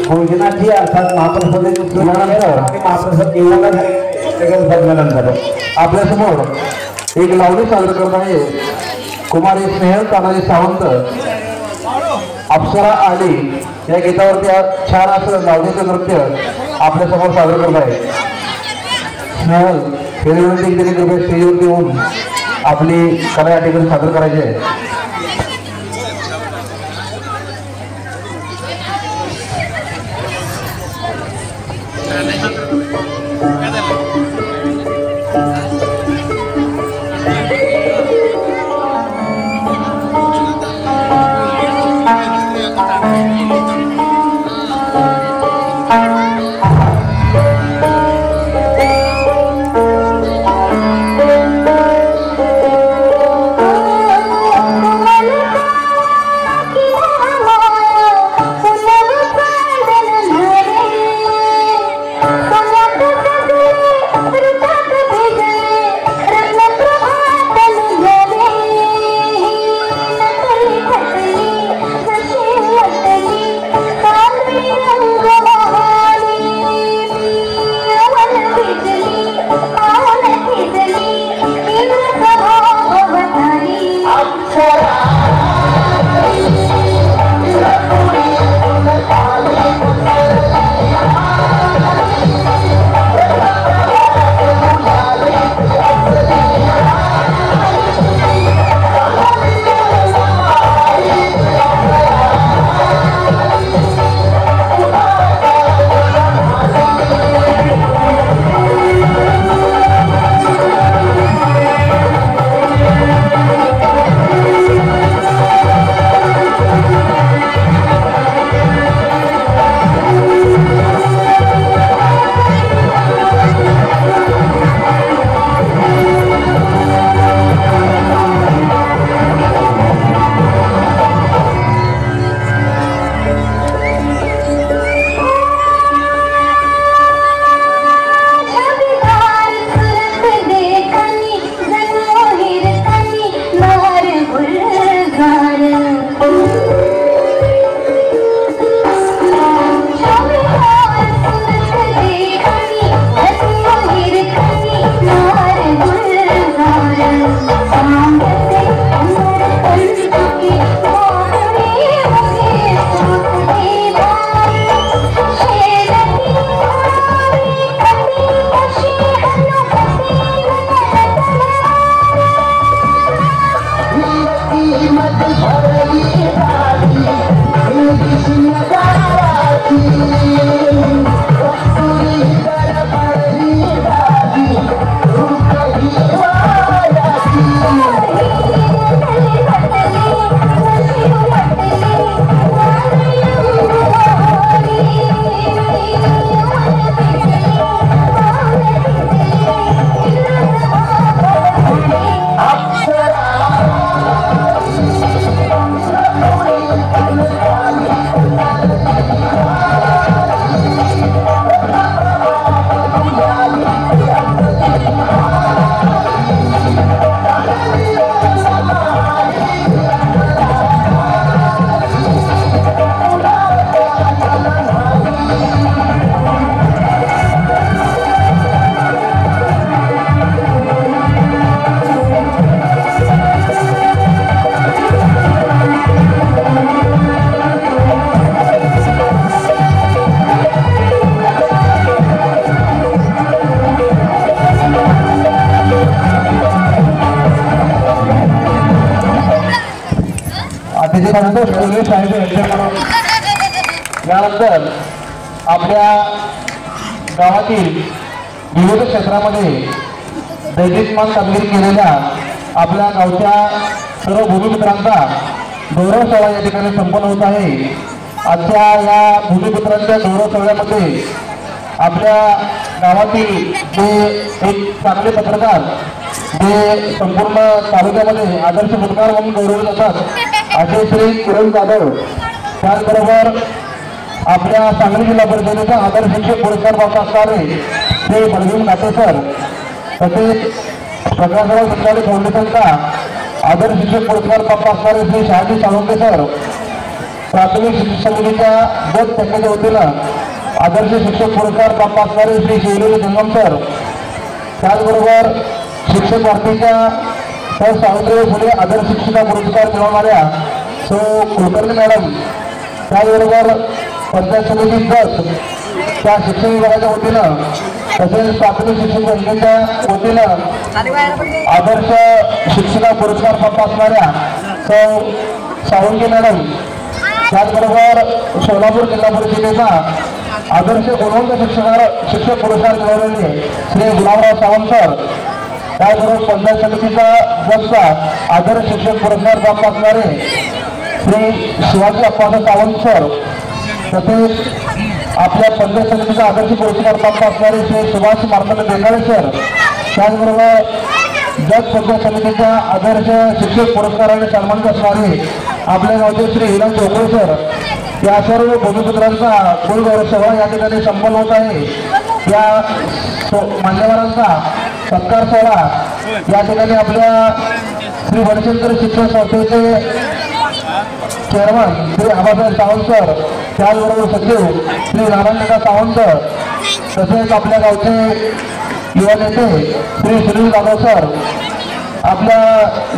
भोजनाची अर्थात महाप्रसादाची महाप्रसाद केल्यानंतर आपल्यासमोर एक लावणी सादर करत आहे कुमारी स्नेहल तानाजी सावंत अप्सरा आली या गीतावरती छान असं लावणीचं नृत्य आपल्यासमोर सादर करत आहे। स्नेहल हे विनंती केली कृपया स्टेजवरती येऊन आपली कला या ठिकाणी सादर करायची आहे। अतिशय संतोष कोल्हे साहेब यांच्याकडून यानंतर आपल्या गावातील विविध क्षेत्रामध्ये दैदिकमान कामगिरी केलेल्या आपल्या गावच्या सर्व भूमिपुत्रांचा गौरव सोहळा या ठिकाणी संपन्न होत आहे। आजच्या या भूमिपुत्रांच्या गौरव सोहळ्यामध्ये आपल्या गावातील जे एक चांगले पत्रकार जे संपूर्ण तालुक्यामध्ये आदर्श पत्रकार म्हणून गौरवले जातात असे श्री किरण जाधव, त्याचबरोबर आपल्या सांगली जिल्हा परिषदेचा आदर्श शिक्षक पुरस्कार प्राप्त असणारे श्री बलवीन नाटे सर, तसेच प्रकाशराव सत्ताडे फाउंडेशनचा आदर्श शिक्षक पुरस्कार प्राप्त असणारे श्री शहाजी साळुंके सर, प्राथमिक शिक्षक समितीच्या गट शाखेच्या वतीनं आदर्श शिक्षक पुरस्कार प्राप्त असणारे श्री शिवलेली जंगम सर, त्याचबरोबर शिक्षक भारतीच्या सर सावित्रीबाई फुले आदर्श शिक्षिका पुरस्कार मिळवणाऱ्या सो कुलकर्णी मॅडम, त्याचबरोबर पंचायत समिती जत त्या शिक्षण विभागाच्या वतीनं तसेच प्राथमिक शिक्षक बँकेच्या वतीनं आदर्श शिक्षिका पुरस्कार प्राप्त असणाऱ्या सौ सावंगी मॅडम, त्याचबरोबर सोलापूर जिल्हा परिषदेचा आदर्श गुणवंत शिक्षक पुरस्कार मिळवलेले श्री गुलाबराव सावंत सर, त्याचबरोबर पंचायत समितीचा जतचा आदर्श शिक्षक पुरस्कार प्राप्त असणारे श्री शिवाजी अप्पासाहेब सावंत सर, तसेच आपल्या पंचायत समितीचा आदर्श पुरस्कार प्राप्त असणारे श्री सुभाष मार्तंड बेंगाळे सर, त्याचबरोबर जत पंचायत समितीच्या आदर्श शिक्षक पुरस्काराने सन्मानित असणारे आपल्या गावचे श्री हिरण चोपडे सर, या सर्व भूमिपुत्रांचा कुलगौरव सोहळा या ठिकाणी संपन्न होत आहे। या मान्यवरांचा सत्कार सोहळा या ठिकाणी आपल्या श्री वनशंकर शिक्षण संस्थेचे चेअरमन श्री आबासाहेब सावंत सर, त्याचबरोबर सचिव श्री नारायणदादा सावंत, तसेच आपल्या गावचे युवा नेते श्री सुनील जाधव सर, आपल्या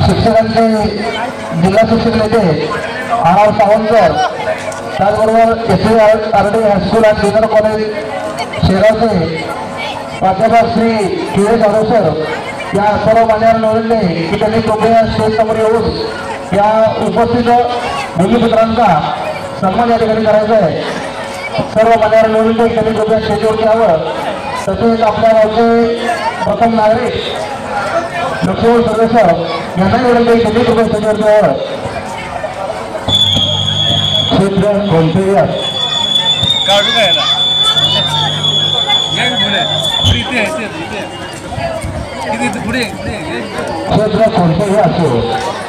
शिक्षकांचे जिल्हा शिक्षक नेते आर सावंत सर, त्याचबरोबर SARD high school and junior college शेगावचे प्राध्यापक श्री किरे जाधव सर, या सर्व मान्यवर निवडले की त्यांनी कृपया स्टेज समोर येऊन या उपस्थित भूमिपुत्रांचा सन्मान या ठिकाणी करायचा आहे। सर्व मान्यवर निवडले त्यांनी कृपया स्टेजवर यावं। तसेच आपल्या गावचे प्रथम नागरिक लक्ष्मण सदस्य यांना निवडले त्यांनी कृपया स्टेजवर यावं। क्षेत्र कोणतेही क्षेत्र कोणतेही असो,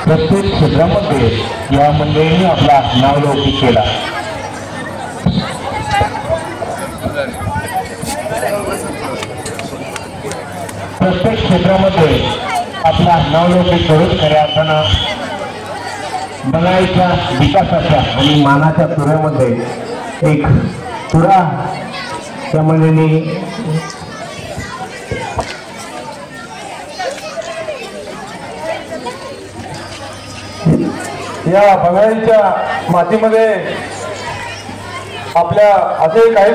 प्रत्येक क्षेत्रामध्ये या मंडळींनी आपला नावलौकिक केला। प्रत्येक क्षेत्रामध्ये आपला नावलौकिक करून खऱ्या अर्थानं बनाईच्या विकासाच्या आणि मानाच्या तुऱ्यामध्ये एक तुरा त्या मंडळींनी या बंगाईच्या मातीमध्ये आपल्या असे काही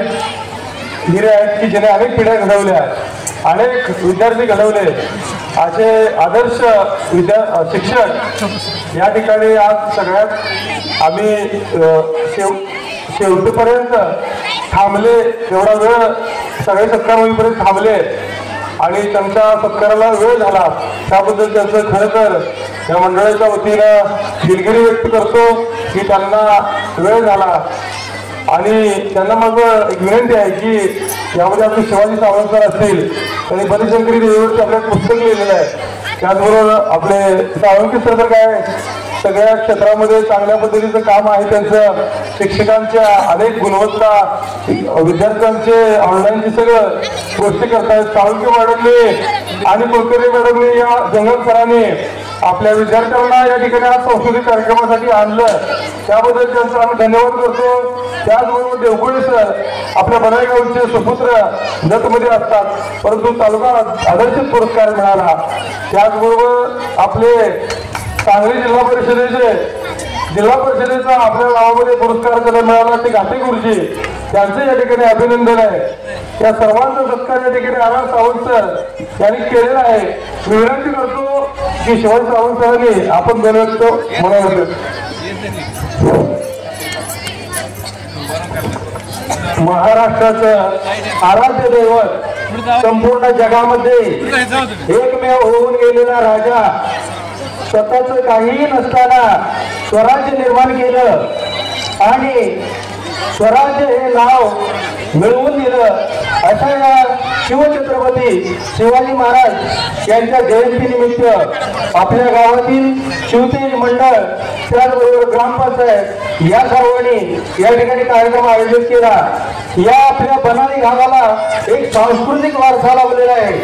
हिरे आहेत की ज्याने अनेक पिढ्या घडवल्या, अनेक विद्यार्थी घडवले, असे आदर्श शिक्षक या ठिकाणी आज सगळ्यात आम्ही शेवटपर्यंत थांबले, एवढा वेळ सगळे सत्कार होईपर्यंत थांबले आणि त्यांच्या सत्काराला वेळ झाला, त्याबद्दल त्यांचं खरं तर या मंडळाच्या वतीनं दिलगिरी व्यक्त करतो की त्यांना वेळ झाला। आणि त्यांना माझं एक विनंती आहे की यामध्ये आपले शिवाजी सावंत सर असतील, त्यांनी बलिशंकरी देवीवरती आपल्या पुस्तक लिहिलेलं आहे, त्याचबरोबर आपले सावंकी सर तर काय सगळ्या क्षेत्रामध्ये चांगल्या पद्धतीचं काम आहे त्यांचं, शिक्षकांच्या अनेक गुणवत्ता विद्यार्थ्यांचे ऑनलाईनची सगळं गोष्टी करतायत। सावंकी मॅडमने आणि कुलकर्णी मॅडमने या जंगम सरांनी आपल्या विद्यार्थ्यांना या ठिकाणी आज सांस्कृतिक कार्यक्रमासाठी आणलं, त्याबद्दल त्यांचा आम्ही धन्यवाद करतो। त्याचबरोबर देवकुळे सर आपल्या बनाईगावचे सुपुत्र जतमध्ये असतात, परंतु तालुका आदर्शित पुरस्कार मिळाला। त्याचबरोबर आपले सांगली जिल्हा परिषदेचा आपल्या गावामध्ये पुरस्कार त्यांना मिळाला ते घाटे गुरुजी, त्यांचे या ठिकाणी अभिनंदन आहे। या सर्वांचा सत्कार या ठिकाणी आर सावंत सर यांनी केलेला आहे। मी विनंती करतो की शिवाजी सावंत सरांनी आपण बोलतो म्हणावं। महाराष्ट्राचं आराध्य दैवत, संपूर्ण जगामध्ये एकमेव होऊन गेलेला राजा, स्वतःच काहीही नसताना स्वराज्य निर्माण केलं आणि स्वराज्य हे नाव मिळवून दिलं. अशा या शिवछत्रपती शिवाजी महाराज यांच्या जयंतीनिमित्त आपल्या गावातील शिवतेज मंडळ, त्याचबरोबर ग्रामपंचायत या सर्वांनी या ठिकाणी कार्यक्रम आयोजित केला. या आपल्या बनाली गावाला एक सांस्कृतिक वारसा लाभलेला आहे.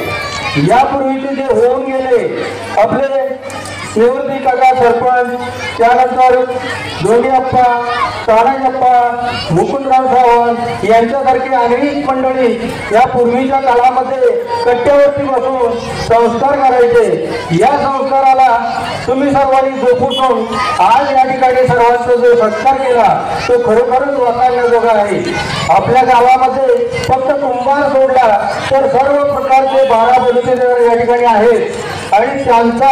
यापूर्वीचे जे होऊन गेले आपले निवृत्ती काका सरपंच, त्यानंतर दोंडीअप्पा, तानाजीअप्पा, मुकुंदराव सावंत यांच्यासारखी अनेक मंडळी या पूर्वीच्या काळामध्ये कट्ट्यावरती बसून संस्कार करायचे. या संस्काराला तुम्ही सर्वांनी जोपासून आज या ठिकाणी सर्वांचा जो सत्कार केला तो खरोखरच वाखाणण्याजोगा आहे. आपल्या गावामध्ये फक्त कुंभार सोडला तर सर्व प्रकारचे 12 बलुतेदार या ठिकाणी आहेत आणि त्यांचा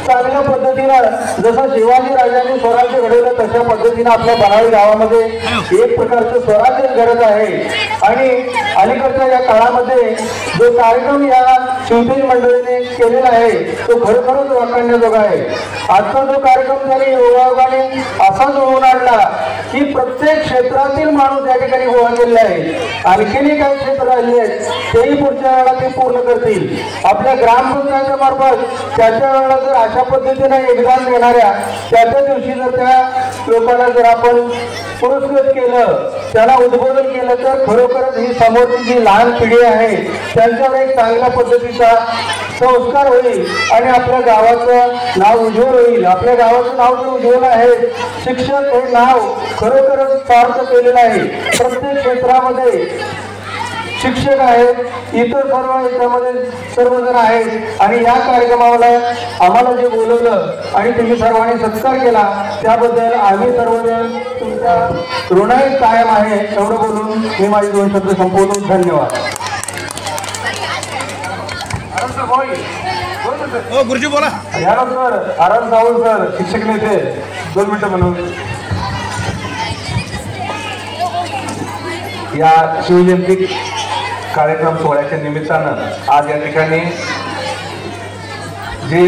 चांगल्या पद्धतीनं जसं शिवाजी राजांनी स्वराज्य घडवलं तशा पद्धतीनं आपल्या बनाळी गावामध्ये एक प्रकारचं स्वराज्य घडत आहे. आणि अलीकडच्या या काळामध्ये जो कार्यक्रम या शिवतेज मंडळीने केलेला आहे तो खरोखरच वाखाणण्याजोगा आहे. आजचा जो कार्यक्रम त्यांनी योगायोगाने असा जुळवून आणला की प्रत्येक क्षेत्रातील माणूस या ठिकाणी गोळा केलेला आहे. आणखीनही काही क्षेत्र राहिले आहेत तेही पुढच्या वेळेला ते पूर्ण करतील. आपल्या ग्रामपंचायतीच्या मार्फत त्याच्या वेळेला जर अशा पद्धतीने योगदान देणाऱ्या त्याच्या दिवशी जर त्या लोकांना जर आपण पुरस्कृत केलं, त्याला उद्बोधन केलं तर खरोखरच ही समोरची जी लहान पिढी आहे त्यांच्यावर एक चांगल्या पद्धतीचा संस्कार होईल आणि आपल्या गावाचं नाव उज्ज्वल होईल. आपल्या गावाचं नाव जर उज्ज्वल आहे, शिक्षक हे नाव खरोखरच सार्थ केलेलं आहे. प्रत्येक क्षेत्रामध्ये शिक्षक आहेत, इतर सर्व याच्यामध्ये सर्वजण आहेत आणि या कार्यक्रमाला आम्हाला जे बोलवलं आणि तुम्ही सर्वांनी सत्कार केला त्याबद्दल आम्ही सर्वजण तुमच्या ऋणाई कायम आहे. एवढं बोलून मी माझे 2 शब्द संपवतो. धन्यवाद. गुरुजी बोला. यानंतर आनंद सावंत सर, शिक्षक नेते, 2 मिनिटं म्हणून. या शिवजयंती कार्यक्रम सोहळ्याच्या निमित्तानं आज या ठिकाणी जे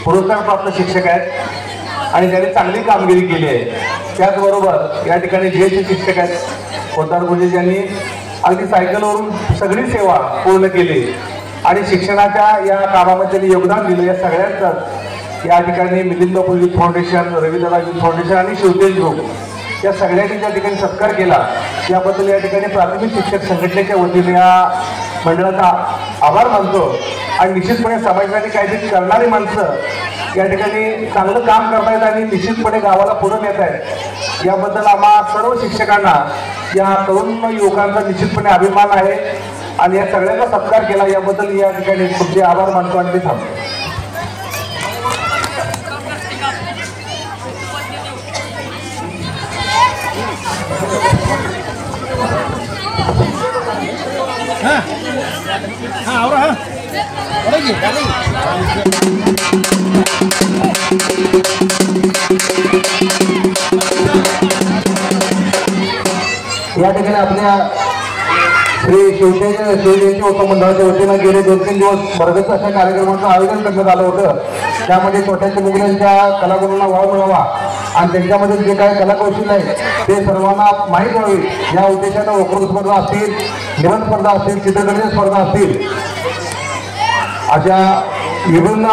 पुरस्कारप्राप्त शिक्षक आहेत आणि ज्यांनी चांगली कामगिरी केली आहे, त्याचबरोबर या ठिकाणी ज्येष्ठ शिक्षक आहेत पोद्दार गुरुजी ज्यांनी अगदी सायकलवरून सगळी सेवा पूर्ण केली आणि शिक्षणाच्या या कामामध्ये त्यांनी योगदान दिलं. या सगळ्यांचाच या ठिकाणी मिलिंद बापू youth foundation, Ravidada youth foundation आणि शिवतेज ग्रुप या सगळ्यांनी त्या ठिकाणी सत्कार केला. याबद्दल या ठिकाणी प्राथमिक शिक्षक संघटनेच्या वतीने या मंडळाचा आभार मानतो. आणि निश्चितपणे समाजासाठी काहीतरी करणारी माणसं या ठिकाणी चांगलं काम करतायत आणि निश्चितपणे गावाला पुढे नेत आहेत. याबद्दल आम्हा सर्व शिक्षकांना, या तरुण युवकांचा निश्चितपणे अभिमान आहे आणि या सगळ्यांचा सत्कार केला याबद्दल या ठिकाणी तुमचे आभार मानतो आणि ते थांबतो. या ठिकाणी आपल्या श्री शिवजयंती उत्सव मंडळाच्या वतीनं गेले 2-3 दिवस बरगत अशा कार्यक्रमाचं आयोजन करण्यात आलं होतं. त्यामध्ये छोट्याच्या मुलांच्या कलागुणांना वाव मिळावा आणि त्यांच्यामध्ये जे काही कलाकौशल्य आहे ते सर्वांना माहीत व्हावी या उद्देशानं वक्तृत्व स्पर्धा असतील, निबंध स्पर्धा असतील, चित्रकलेच्या स्पर्धा असतील, अशा विभिन्न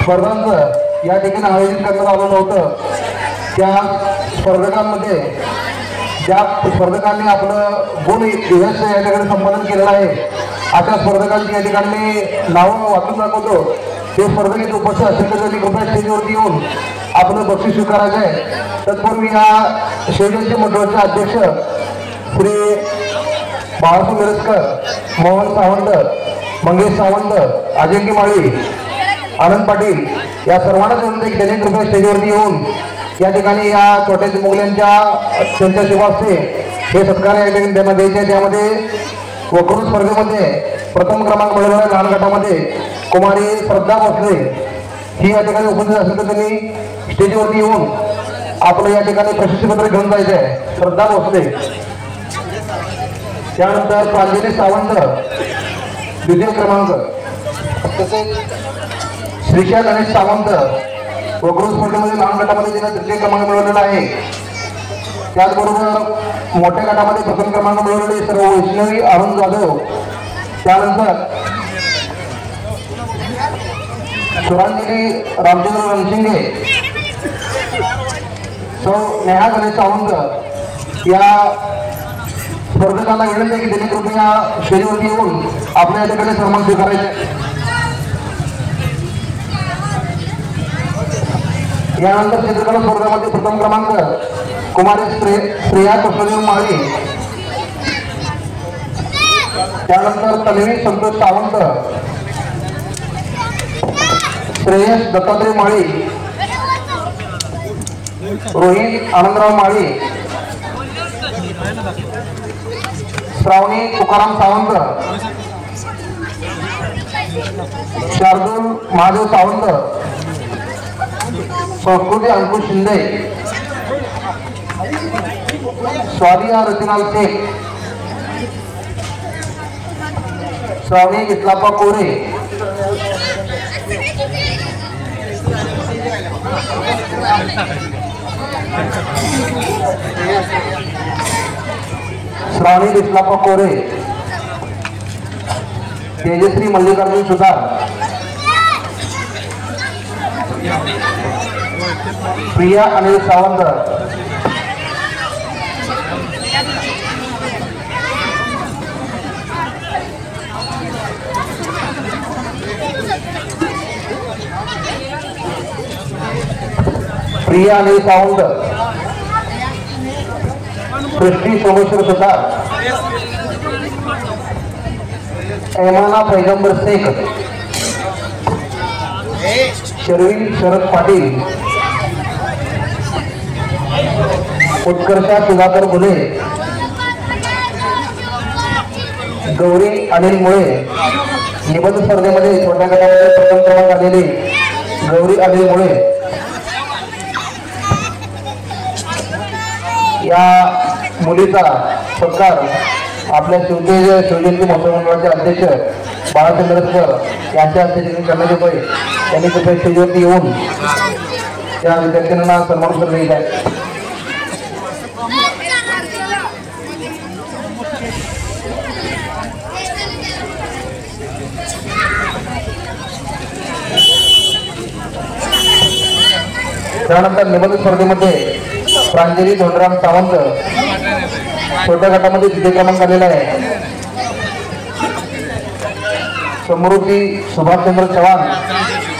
स्पर्धांचं या ठिकाणी आयोजित करण्यात आलं होतं. त्या स्पर्धकांमध्ये ज्या स्पर्धकांनी आपलं गुण यश या ठिकाणी संपादन केलेलं आहे अशा स्पर्धकांची या ठिकाणी नावं वाचून दाखवतो. ते स्पर्धक इथे उपस्थित असतील तर त्यांनी कृपया स्टेजवरती येऊन आपलं बक्षीस स्वीकारायचं आहे. तत्पूर्वी या शिवजयंती मंडळाचे अध्यक्ष श्री बाळासाहेब मिरजकर, मोहन सावंत, मंगेश सावंत, अजिंक्य माळी, आनंद पाटील या सर्वांना विनंती की त्यांनी कृपया स्टेजवरती येऊन या ठिकाणी या छोट्याच्या मुलांच्या त्यांच्या शिवासे हे सत्कार या ठिकाणी त्यांना द्यायचे. त्यामध्ये वक्तृत्व स्पर्धेमध्ये प्रथम क्रमांक मिळवणाऱ्या लहान गटामध्ये कुमारी श्रद्धा भोसले ही या ठिकाणी उपस्थित असेल तर त्यांनी स्टेजवरती येऊन आपलं या ठिकाणी प्रशस्तीपत्र घेऊन जायचं आहे श्रद्धा भोसले, त्यानंतर प्रांजली सावंत द्वितीय क्रमांक, तसेच श्रीषा गणेश सावंत वक्तृत्व स्पर्धेमध्ये लहान गटामध्ये तिने तृतीय क्रमांक मिळवलेला आहे. त्याचबरोबर मोठ्या गटामध्ये प्रथम क्रमांक मिळवलेले सर्व वैष्णवी अरुण जाधव, त्यानंतर सुरांजली रामचंद्र रणशिंगे, सौ नेहा गणेश सावंत या स्पर्धकांना विनंती आहे की त्यांनी कृपया स्टेजवरती येऊन आपल्या या ठिकाणी सन्मान स्वीकारायचे. यानंतर चित्रकला स्पर्धेमध्ये प्रथम क्रमांक कुमारी श्रेया कृष्णदेव माळी, त्यानंतर तन्वी संतोष सावंत, श्रेयस दत्तात्रय माळी, रोहित आनंदराव माळी, श्रावणी तुकाराम सावंत, शार्दूल महादेव सावंत, संस्कृती अंकुश शिंदे, स्वादिया रतिलाल शेख, श्रावणी इस्लापा कोरे, श्रावणी इस्लापा कोरे, तेजश्री मल्लिकार्जुन सुधार, प्रिया अनिल सावंत, प्रिया अनिल सावंत, सृष्टी सोमेश्वर सुतार, ऐमाना पैगंबर शेख, शर्विन शरद पाटील, उत्कर्षा सुधाकर गुले, गौरी अनिल मुळे, निबंध स्पर्धेमध्ये छोट्या गटामध्ये प्रथम क्रमांक आलेली गौरी अनिल मुळे या मुलीचा सत्कार आपल्या शिवजयंती महोत्सव मंडळाचे अध्यक्ष बाळाचंद्र सर यांच्या हस्ते करण्यात येतोय. त्यांनी कृपया स्टेजवरती येऊन त्या विद्यार्थ्यांना सन्मान करून येत आहे. त्यानंतर निबंध स्पर्धेमध्ये प्रांजली धोंडराम सावंत छोट्या गटामध्ये द्वितीय क्रमांक आलेला आहे. समृद्धी सुभाषचंद्र चव्हाण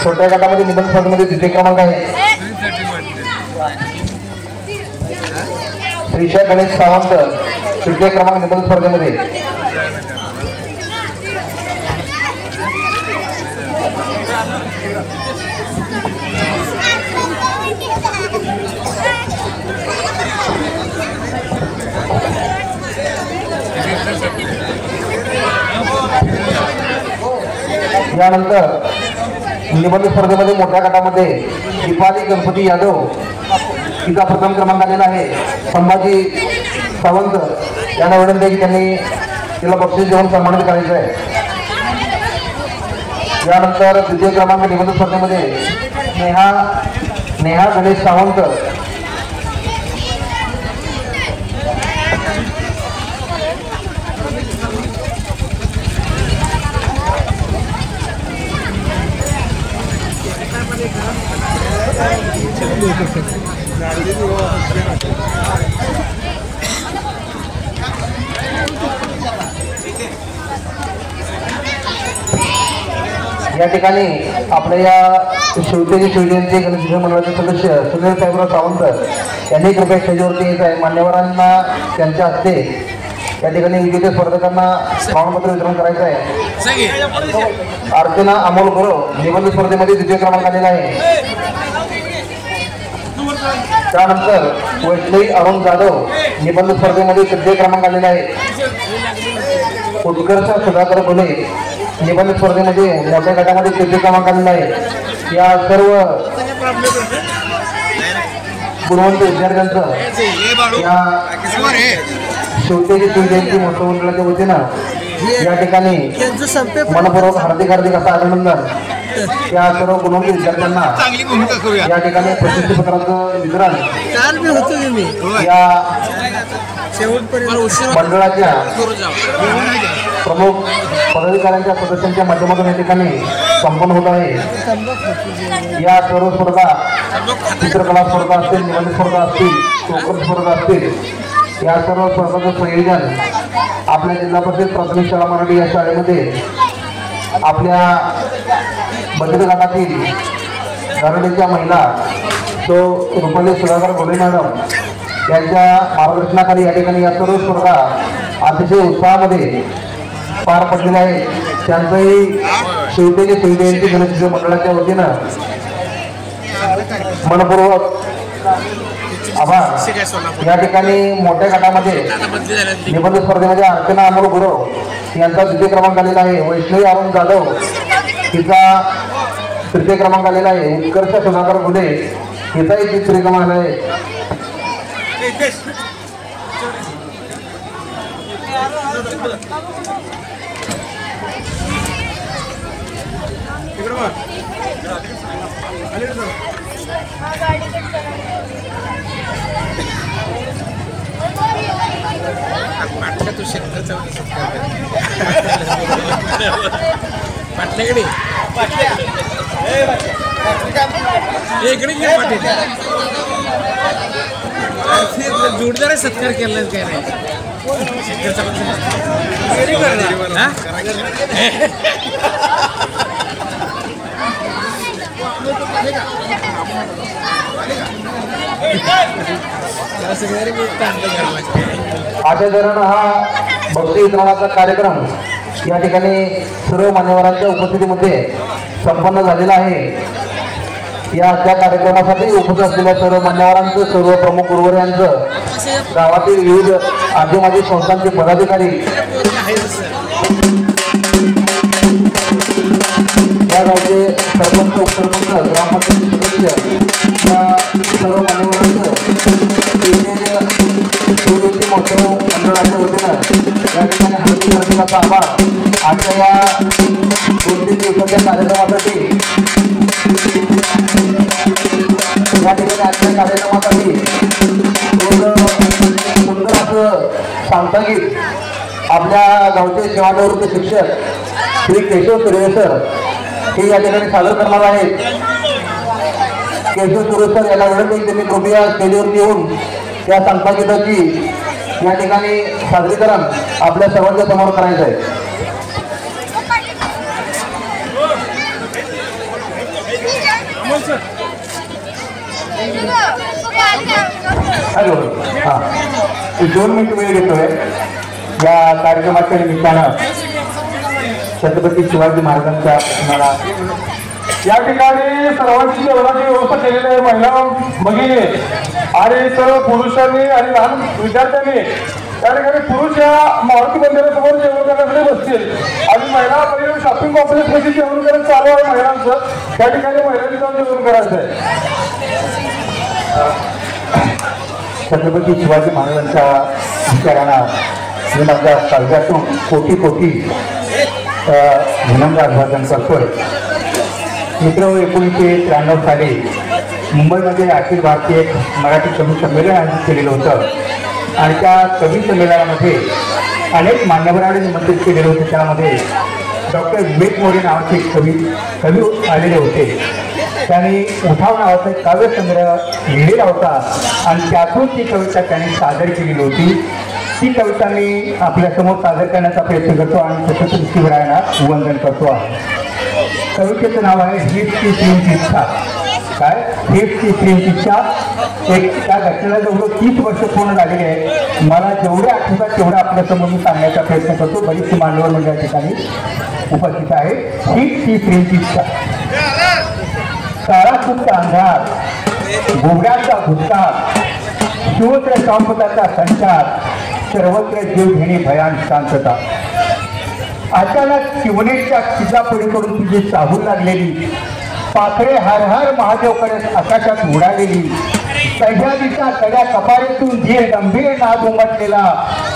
छोट्या गटामध्ये निबंध स्पर्धेमध्ये द्वितीय क्रमांक आहे. श्रीषा गणेश सावंत तृतीय क्रमांक निबंध स्पर्धेमध्ये. यानंतर निबंध स्पर्धेमध्ये मोठ्या गटामध्ये दीपाली गणपती यादव तिचा प्रथम क्रमांक आलेला आहे. संभाजी सावंत यांना विनंती आहे की त्यांनी तिला बक्षीस देऊन सन्मानित करायचं आहे. यानंतर द्वितीय क्रमांक निबंध स्पर्धेमध्ये नेहा गणेश सावंत, या ठिकाणी आपल्या या शिवजयंती गणेश मंडळाचे सदस्य सुनील साहेबराव सावंत यांनी कृपया स्टेजवरती येत आहे. मान्यवरांना त्यांच्या हस्ते या ठिकाणी विजेते स्पर्धकांना प्रमाणपत्र वितरण करायचं आहे. अर्चना अमोल गुरव निबंध स्पर्धेमध्ये द्वितीय क्रमांक आलेला आहे. त्यानंतर वैष्णवी अरुण जाधव निबंध स्पर्धेमध्ये तृतीय क्रमांक आलेला आहे. उत्कर्ष सुधाकर गुले निबंध स्पर्धेमध्ये मोठ्या गटामध्ये तृतीय क्रमांक आलेला आहे. या सर्व गुणवंत विद्यार्थ्यांचं या शेवटेची शिवजयंती महोत्सव मंडळाच्या वतीनं या ठिकाणी मनपूर्वक हार्दिक असा अभिनंदन या सर्व गुणवंत विद्यार्थ्यांना या ठिकाणी प्रशस्तीपत्राचं वितरण या मंडळाच्या प्रमुख पदाधिकाऱ्यांच्या सदस्यांच्या माध्यमातून या ठिकाणी संपन्न होत आहे। या सर्व स्पर्धा चित्रकला स्पर्धा असतील, निबंध स्पर्धा असतील, चौकट स्पर्धा असतील, या सर्व स्पर्धांचं संयोजन आपल्या जिल्हा परिषद प्राथमिक शाळा मराठी या शाळेमध्ये आपल्या बचत गटातील घराण्याच्या महिला तो रुपाली सुधाकर गोले मॅडम यांच्या मार्गदर्शनाखाली या ठिकाणी या सर्व स्पर्धा अतिशय उत्साहामध्ये पार पडलेल्या आहेत। त्यांचंही शिवतेची शिवजयंती गणेश मंडळाच्या वतीनं मनपूर्वक आभार। या ठिकाणी मोठ्या गटामध्ये निबंध स्पर्धेमध्ये अर्चना अमोल गुरव यांचा द्वितीय क्रमांक आलेला आहे। वैष्णवी अरुण जाधव हिचा तृतीय क्रमांक आलेला आहे। उत्कर्ष सुधाकर गुले हिचाही तृतीय क्रमांक आला आहे। जोरदार सत्कार केला काय नाही अशा तऱ्हेनं हा भक्ती वितरणाचा कार्यक्रम या ठिकाणी सर्व मान्यवरांच्या उपस्थितीमध्ये संपन्न झालेला आहे। या त्या कार्यक्रमासाठी उपस्थित असलेल्या सर्व मान्यवरांचं, सर्व प्रमुख गुरुवर्यांचं, गावातील विविध आदिवासी संस्थांचे पदाधिकारी, या गावचे सरपंच, उपसरपंच, ग्रामपंचायत सदस्य या सर्व मान्यवरांचं शिवजयंती महोत्सव मंडळाच्या वतीनं या ठिकाणी हार्दिक असा आभार। आजच्या या 2-3 दिवसाच्या कार्यक्रमासाठी या ठिकाणी आजच्या कार्यक्रमासाठी सुंदर असं सांगतागीत आपल्या गावचे सेवानिवृत्त शिक्षक श्री केशव सुर्वे सर हे या ठिकाणी सादर करणार आहेत। केशव सुर्वे सर याला विनंती त्यांनी कृपया स्टेजवरती येऊन त्या सांगतागीताची या ठिकाणी सादरीकरण आपल्या सर्वांच्या समोर करायचं आहे। हॅलो, हां 2 मिनिट वेळ घेतोय या कार्यक्रमाच्या निमित्तानं छत्रपती शिवाजी महाराजांच्या प्रतिमेला या ठिकाणी सर्वांची जेवणाची व्यवस्था केलेली आहे। महिला भगिनी आणि सर्व पुरुषांनी आणि लहान विद्यार्थ्यांनी या ठिकाणी पुरुष या मारुती मंदिरासमोर जेवण करण्यासाठी बसतील आणि महिला भगिनी शॉपिंग कॉम्प्लेक्स मध्ये जेवण करत चालू आहे महिलांचं। त्या ठिकाणी महिलांनी जाऊन जेवण करायचं आहे। छत्रपती शिवाजी महाराजांच्या विचारांना मी माझ्या काळजातून कोटी कोटी धन्यवाद अभिवादन करतोय। मित्र 1993 साली मुंबईमध्ये अखिल भारतीय मराठी कवी संमेलन आयोजित केलेलं होतं आणि त्या कवी संमेलनामध्ये अनेक मान्यवरांनी निमंत्रित केलेले होते। त्यामध्ये डॉक्टर विवेक मोरे नावाचे कवी आलेले होते। त्यांनी उठाव नावाचा एक काव्यसंग्रह लिहिलेला होता आणि त्यातून ती कविता त्यांनी सादर केलेली होती। ती कविता मी आपल्यासमोर सादर करण्याचा प्रयत्न करतो आणि छत्रपती शिवरायांना वंदन करतो आहे। कवितेचं नाव आहे हीच ती इच्छा। काय हीच ती इच्छा। एक त्या घटनेला जवळ 30 वर्ष पूर्ण झालेली आहे। मला जेवढे आठवतात तेवढं आपल्यासमोर मी सांगण्याचा प्रयत्न करतो। बरीचशी मान्यवर म्हणजे या ठिकाणी उपस्थित आहे। हीच ती इच्छा। काळा सुप्त अंधार, गोबऱ्याचा भूतकाळ, शिवत्र संपदाचा संचार, सर्वत्र जीव घेणे भयान शांतता। अचानक शिवनेच्या चिजापडीकडून तुझी चाहूल लागलेली, पाखरे हर हर महादेवकडे आकाशात उडालेली, सह्याद्रीच्या कड्या कपारीतून धीर गंभीर नाद उमटलेला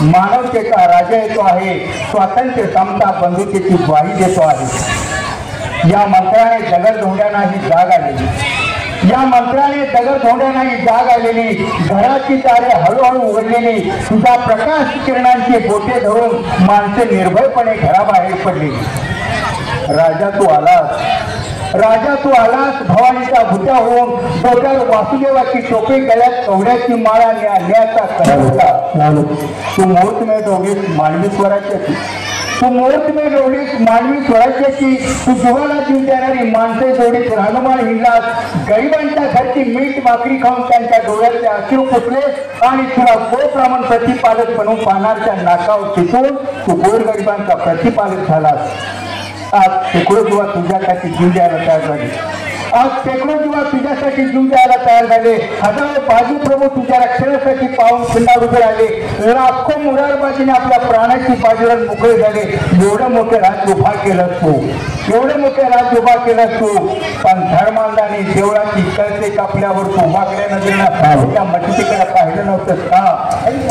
मानवतेचा राजा येतो आहे, स्वातंत्र्य समता बंधुतेची ग्वाही देतो आहे। या मंत्राने दगड धोंड्यांनाही जाग आलेली, या मंत्राने दगड धोंड्यांनाही जाग आलेली, घराची तारे हळूहळू उघडलेली, तुझ्या प्रकाश किरणांची बोटे धरून माणसे निर्भयपणे घराबाहेर पडली। राजा तू आलास, राजा तू आलास, भवानीचा भुत्या होऊन डोक्यावर वासुदेवाची टोपी, गळ्यात कवड्याची माळा न्यायाचा करा। तू मुहूर्तमय डोळीस मानवी स्वराज्याची, तू मुहूर्तमय डोळीस मानवी स्वराज्याची, तू जीवाला जीव देणारी माणसे जोडीत रानमाळ हिंडलास, गरिबांच्या घरची मीठ भाकरी खाऊन त्यांच्या डोळ्यातले अश्रू पुसले आणि तुला गोप्रमाण प्रतिपालक बनवून पाहणारच्या नाकावर टिकून तू गोरगरिबांचा प्रतिपालक झालास। आज शेकडो जीवा तुझ्यासाठी जीव द्यायला तयार झाले, आज शेकडो जीवा तुझ्यासाठी जीव द्यायला तयार झाले, हजारो बाजू प्रभू तुझ्या रक्षणासाठी पाहून खिंडार उभे राहिले, लाखो मुरारबाजीने आपल्या प्राणाची बाजूला मोकळे झाले। एवढं मोठे राज्य उभा केलं तू, एवढे मोठे राज्य उभा केलं तू, पण धर्मांधाने देवळाची कळसे कापल्यावर तू उभाकड्या नजरेनं त्या मशिदीकडे पाहिलं नव्हतं का?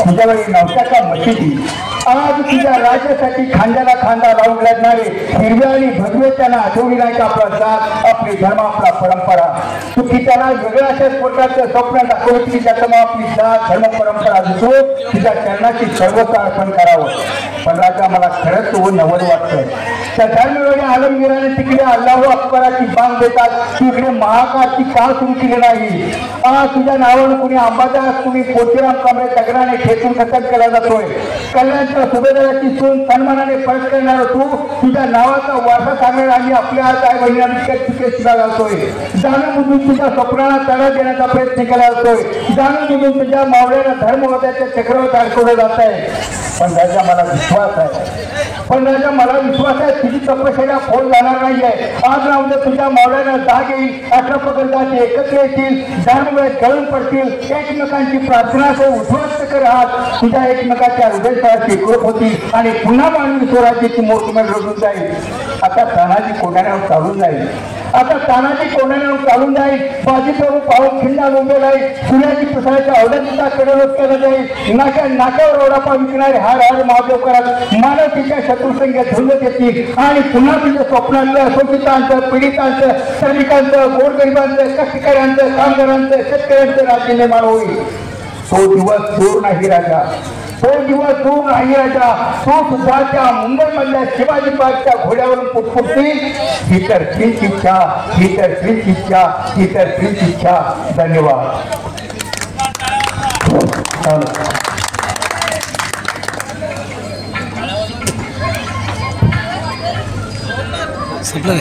तुझ्याकडे नव्हत्या का मशिदी? आज तुझ्या राज्यासाठी खांद्याला खांदा लावून लढणारे हिरव्या आणि भगवे त्यांना आठवणी नाही का आपला जात, आपली धर्म, आपला परंपरा? तू की त्यांना वेगळ्या अशाच प्रकारचं स्वप्न दाखवलं की त्याच्यामुळे आपली जात, धर्म, परंपरा दिसो, तुझ्या चरणाची सर्वस्व अर्पण करावं। पण राजा मला खरंच तो नवल वाटतंय, त्या धर्मवेळी आलमगीराने तिकडे अल्लाहू अकबराची बांग देतात, तू इकडे महाकाशची का सुरू केली नाही? आज तुझ्या नावानं कुणी अंबादास, कुणी पोचीराम कांबळे दगडाने खेचून खतम केला जातोय। कल्याणच्या सुभेदाराची सून सन्मानाने परत करणार तू, तुझ्या नावाचा वारसा सांगणार आणि आपल्या आई बहिणीला चुके शिला घालतोय। जाणून बुजून तुझ्या स्वप्नाला तडा देण्याचा प्रयत्न केला जातोय, जाणून बुजून तुझ्या मावळ्याला धर्मवादाच्या चक्रावर अडकवलं जात आहे। पण राजा मला विश्वास आहे, पण राजा मला विश्वास आहे तुझी तपश्चर्या फोल जाणार नाहीये। आज ना उद्या तुझ्या मावळ्याला जाग येईल, 18 पगडदाचे एकत्र येतील, धर्मवेळ गळून पडतील, एकमेकांची प्रार्थना उद्ध्वस्त करत तुझ्या एकमेकाच्या हृदयस्थळाची एकरूप होतील आणि पुन्हा मानवी स्वराज्याची मोठमोठ रचून जाईल। आता तानाजी कोणावर चालून जाईल, आता तानाजी कोणावर चालून जाईल, बाजीप्रभू पाहून खिंडा उभे राहील, सूर्याची प्रसाराच्या अवलंबिता कडे केलं जाईल, नाक्यावर ओढापा विकणारे हार हार महादेव करत मानवतेच्या शत्रुसंख्येत झुंज येतील आणि पुन्हा तुझ्या स्वप्नांचं, शोषितांचं, पीडितांचं, श्रमिकांचं, गोरगरिबांचं, कष्टकऱ्यांचं, कामगारांचं, शेतकऱ्यांचं राज्य निर्माण होईल। तो दिवस दूर नाही राजा, तो दिवस दूर नाही राजा, तो सुद्धा त्या मुंबईमधल्या शिवाजी पार्कच्या घोड्यावरून पुटपुटतील। ही तर तीच इच्छा, ही तर तीच इच्छा, ही तर तीच इच्छा। धन्यवाद। संपलं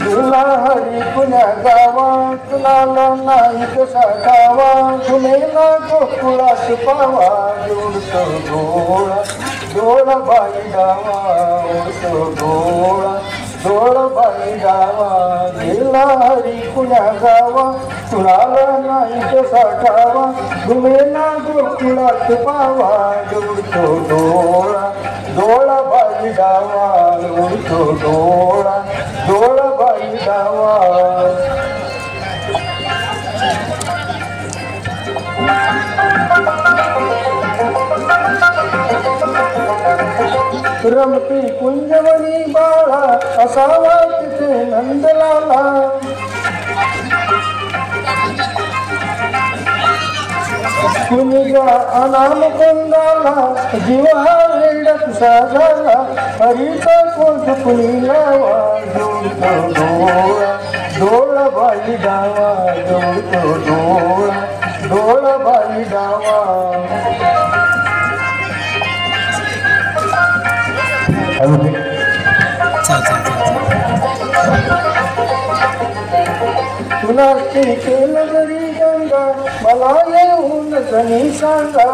तुला हरी पुण्या गावा, तुला नाही कसा गावा, तुला गोकुळात पावा, उडतो डोळा डोळा बाई डावा, उडतो डोळा डोळा बाई डावा। गेला हरी पुण्या गावा, तुला नाही कसा गावा, तुला गोकुळात पावा, उडतो डोळा डोळा बाई डावा, उडतो डोळा डोळा बाई डावा। रमती कुंजवनी बाळा, असावा तिथे नंदलाला, कुणीगा अनाम कुंदाला, जीवा वेडत साजाला, हरीचा कोण कुणी लावा, जोडतो डोळा डोळा बाई डावा, जोडतो डोळा डोळा बाई डावा। तुला केलं जरी गंगा, मला येऊन जणी सांगा,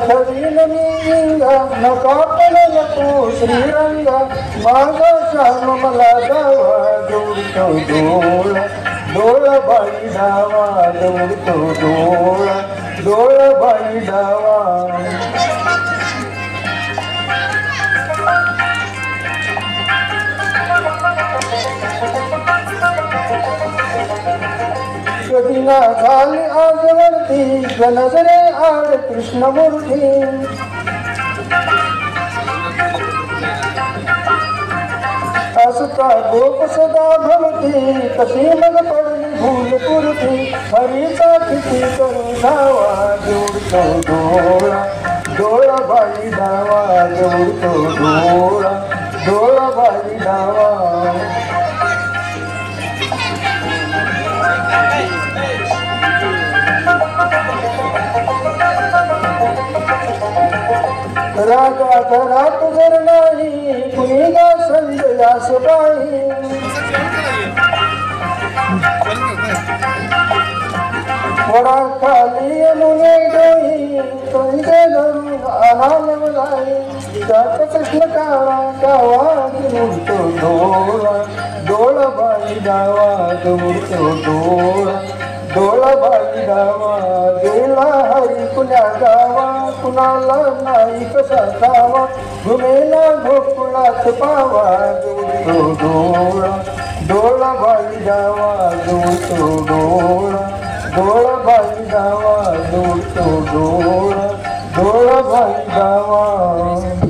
छडीन मी इंगा, नका पण नको श्रीरंगा, माझा श्याम मला जावा दौडतो डोळ डोळ बाई डावा दौडतो डोळ बाई डावा कधी ना झाली आजवरती नजरे आड कृष्णमूर्ती असता गोप सदा भवती कशी मग पडली भूल पुरती हरीचा किती करू धावा जोडतो डोळा डोळा बाई डावा जोडतो डोळा बाई डावा रागा घरात जर नाही कुणी गा संजयास बाई वडा खाली मुने डोई तुझे धरून आराम लाई जात कृष्ण काळा गावा म्हणतो डोळा बाई डावा दौडतो डोळा बाई डावा गेला हरी कुण्या गावा कुणाला नाही कसा जावा घुमेला गोकुळात पावा दौडतो डोळा बाई डावा दौडतो डोळा बाई डावा दौडतो डोळा बाई डावा